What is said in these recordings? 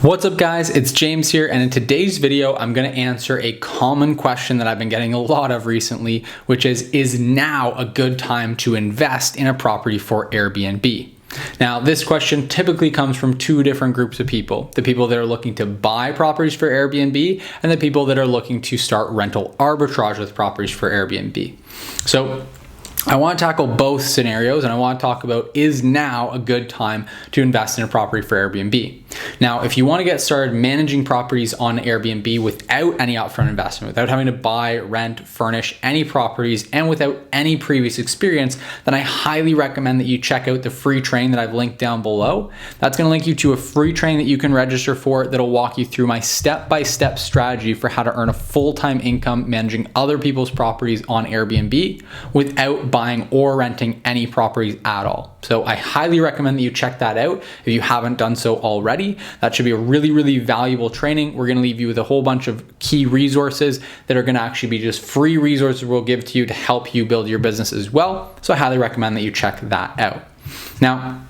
What's up guys, it's James here, and in today's video I'm going to answer a common question that I've been getting a lot of recently, which is now a good time to invest in a property for Airbnb? Now, this question typically comes from two different groups of people: the people that are looking to buy properties for Airbnb and the people that are looking to start rental arbitrage with properties for Airbnb. So I want to tackle both scenarios, and I want to talk about, is now a good time to invest in a property for Airbnb? Now, if you want to get started managing properties on Airbnb without any upfront investment, without having to buy, rent, furnish any properties, and without any previous experience, then I highly recommend that you check out the free training that I've linked down below. That's going to link you to a free training that you can register for that'll walk you through my step-by-step strategy for how to earn a full-time income managing other people's properties on Airbnb without buying or renting any properties at all. So I highly recommend that you check that out if you haven't done so already. That should be a really valuable training. We're going to leave you with a whole bunch of key resources that are going to actually be just free resources we'll give to you to help you build your business as well. So I highly recommend that you check that out. Now,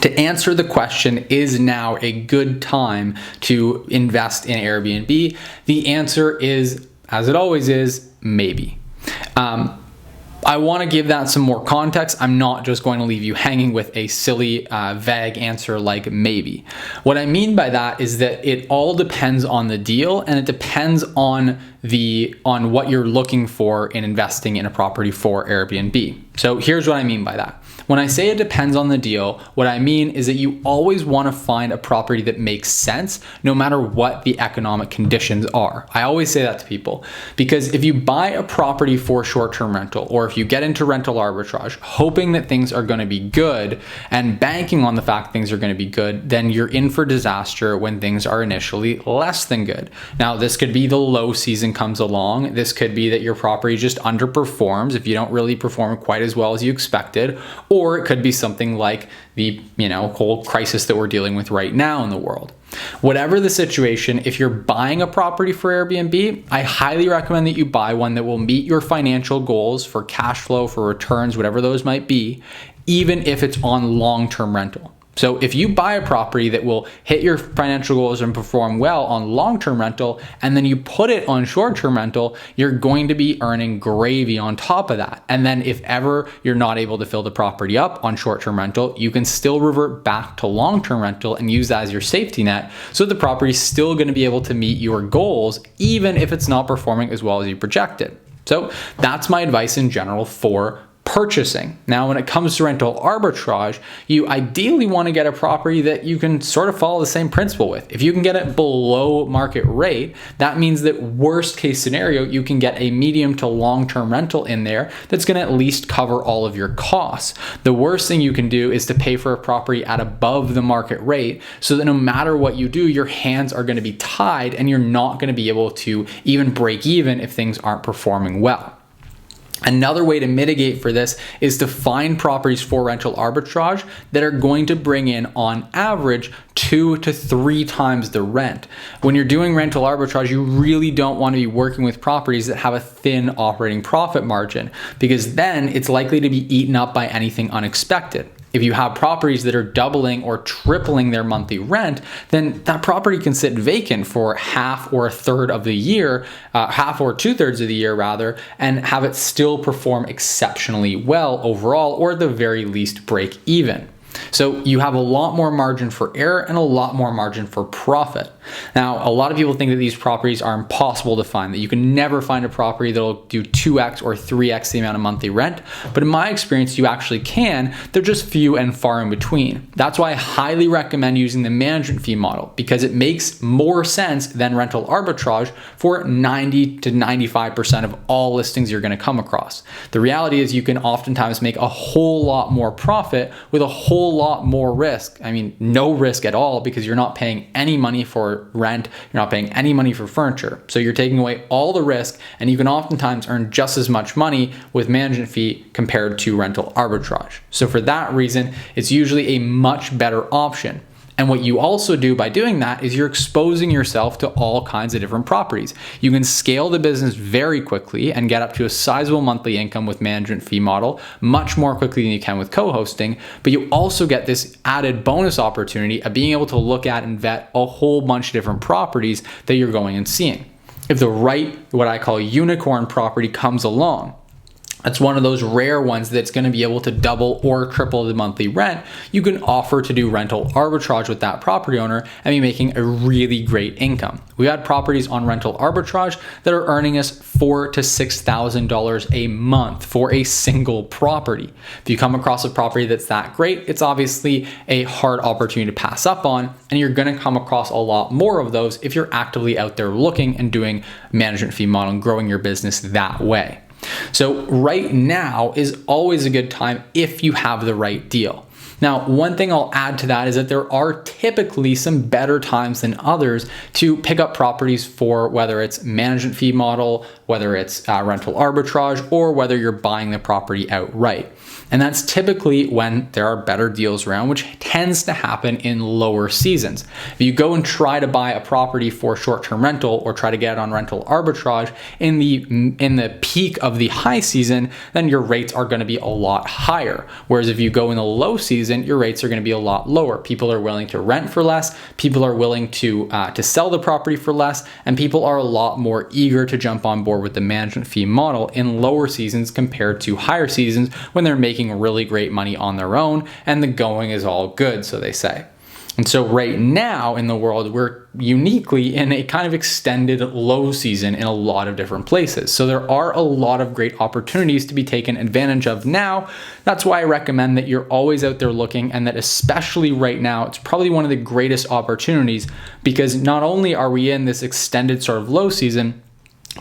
to answer the question, is now a good time to invest in Airbnb? The answer is, as it always is, maybe. I want to give that some more context. I'm not just going to leave you hanging with a silly, vague answer like maybe. What I mean by that is that it all depends on the deal, and it depends on what you're looking for in investing in a property for Airbnb. So here's what I mean by that. When I say it depends on the deal, what I mean is that you always want to find a property that makes sense no matter what the economic conditions are. I always say that to people, because if you buy a property for short-term rental, or if you get into rental arbitrage hoping that things are going to be good and banking on the fact things are going to be good, then you're in for disaster when things are initially less than good. Now, this could be the low season comes along. This could be that your property just underperforms if you don't really perform quite as well as you expected, or it could be something like the whole crisis that we're dealing with right now in the world. Whatever the situation, if you're buying a property for Airbnb, I highly recommend that you buy one that will meet your financial goals for cash flow, for returns, whatever those might be, even if it's on long-term rental. So if you buy a property that will hit your financial goals and perform well on long-term rental, and then you put it on short-term rental, you're going to be earning gravy on top of that. And then if ever you're not able to fill the property up on short-term rental, you can still revert back to long-term rental and use that as your safety net. So the property is still going to be able to meet your goals, even if it's not performing as well as you projected. So that's my advice in general for purchasing. Now, when it comes to rental arbitrage, you ideally want to get a property that you can sort of follow the same principle with. If you can get it below market rate, that means that worst case scenario, you can get a medium to long-term rental in there that's going to at least cover all of your costs. The worst thing you can do is to pay for a property at above the market rate, so that no matter what you do, your hands are going to be tied and you're not going to be able to even break even if things aren't performing well. Another way to mitigate for this is to find properties for rental arbitrage that are going to bring in, on average, 2 to 3 times the rent. When you're doing rental arbitrage, you really don't want to be working with properties that have a thin operating profit margin, because then it's likely to be eaten up by anything unexpected. If you have properties that are doubling or tripling their monthly rent, then that property can sit vacant for half or a third of the year, half or 2/3 of the year rather, and have it still perform exceptionally well overall, or at the very least break even. So you have a lot more margin for error and a lot more margin for profit. Now, a lot of people think that these properties are impossible to find, that you can never find a property that'll do 2x or 3x the amount of monthly rent. But in my experience, you actually can. They're just few and far in between. That's why I highly recommend using the management fee model, because it makes more sense than rental arbitrage for 90 to 95% of all listings you're going to come across. The reality is you can oftentimes make a whole lot more profit with a whole lot more risk. I mean, no risk at all, because you're not paying any money for rent, you're not paying any money for furniture. So you're taking away all the risk, and you can oftentimes earn just as much money with management fee compared to rental arbitrage. So for that reason, it's usually a much better option. And what you also do by doing that is you're exposing yourself to all kinds of different properties. You can scale the business very quickly and get up to a sizable monthly income with management fee model much more quickly than you can with co-hosting, but you also get this added bonus opportunity of being able to look at and vet a whole bunch of different properties that you're going and seeing. If the right, what I call unicorn property comes along, that's one of those rare ones that's going to be able to double or triple the monthly rent, you can offer to do rental arbitrage with that property owner and be making a really great income. We had properties on rental arbitrage that are earning us $4,000 to $6,000 a month for a single property. If you come across a property that's that great, it's obviously a hard opportunity to pass up on, and you're going to come across a lot more of those if you're actively out there looking and doing management fee model and growing your business that way. So right now is always a good time if you have the right deal. Now, one thing I'll add to that is that there are typically some better times than others to pick up properties for whether it's management fee model, whether it's rental arbitrage, or whether you're buying the property outright. And that's typically when there are better deals around, which tends to happen in lower seasons. If you go and try to buy a property for short-term rental or try to get it on rental arbitrage in the peak of the high season, then your rates are going to be a lot higher. Whereas if you go in the low season, your rates are going to be a lot lower. People are willing to rent for less, people are willing to sell the property for less, and people are a lot more eager to jump on board with the management fee model in lower seasons compared to higher seasons when they're making really great money on their own and the going is all good, so they say. And so right now in the world, we're uniquely in a kind of extended low season in a lot of different places. So there are a lot of great opportunities to be taken advantage of now. That's why I recommend that you're always out there looking, and that especially right now, it's probably one of the greatest opportunities, because not only are we in this extended sort of low season,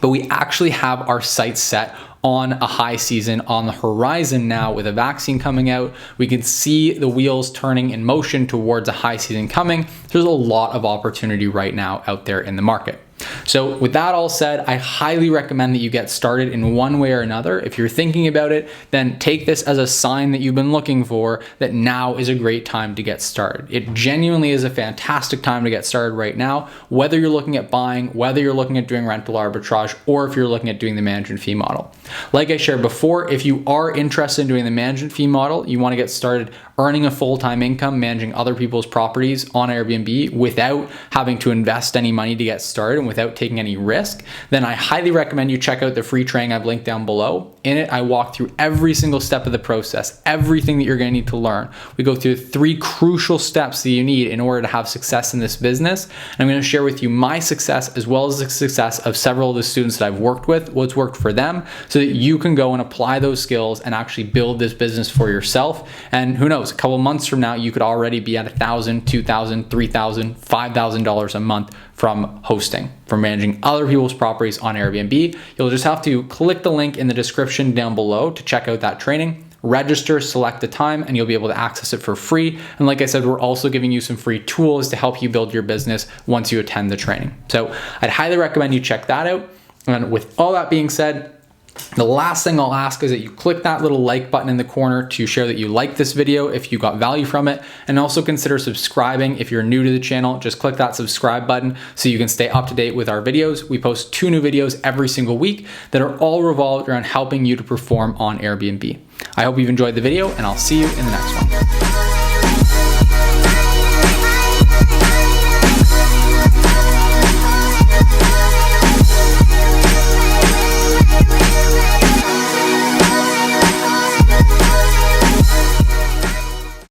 but we actually have our sights set on a high season on the horizon now. With a vaccine coming out, we can see the wheels turning in motion towards a high season coming. There's a lot of opportunity right now out there in the market. So with that all said, I highly recommend that you get started in one way or another. If you're thinking about it, then take this as a sign that you've been looking for, that now is a great time to get started. It genuinely is a fantastic time to get started right now, whether you're looking at buying, whether you're looking at doing rental arbitrage, or if you're looking at doing the management fee model. Like I shared before, if you are interested in doing the management fee model, you want to get started earning a full-time income, managing other people's properties on Airbnb without having to invest any money to get started and without taking any risk, then I highly recommend you check out the free training I've linked down below. In it, I walk through every single step of the process, everything that you're going to need to learn. We go through 3 crucial steps that you need in order to have success in this business. And I'm going to share with you my success as well as the success of several of the students that I've worked with, what's worked for them, so that you can go and apply those skills and actually build this business for yourself. And who knows, a couple months from now, you could already be at $1,000, $2,000, $3,000, $5,000 a month from hosting, from managing other people's properties on Airbnb. You'll just have to click the link in the description down below to check out that training, register, select the time, and you'll be able to access it for free. And like I said, we're also giving you some free tools to help you build your business once you attend the training. So I'd highly recommend you check that out. And with all that being said, the last thing I'll ask is that you click that little like button in the corner to share that you like this video if you got value from it, and also consider subscribing if you're new to the channel. Just click that subscribe button so you can stay up to date with our videos. We post 2 new videos every single week that are all revolved around helping you to perform on Airbnb. I hope you've enjoyed the video, and I'll see you in the next one.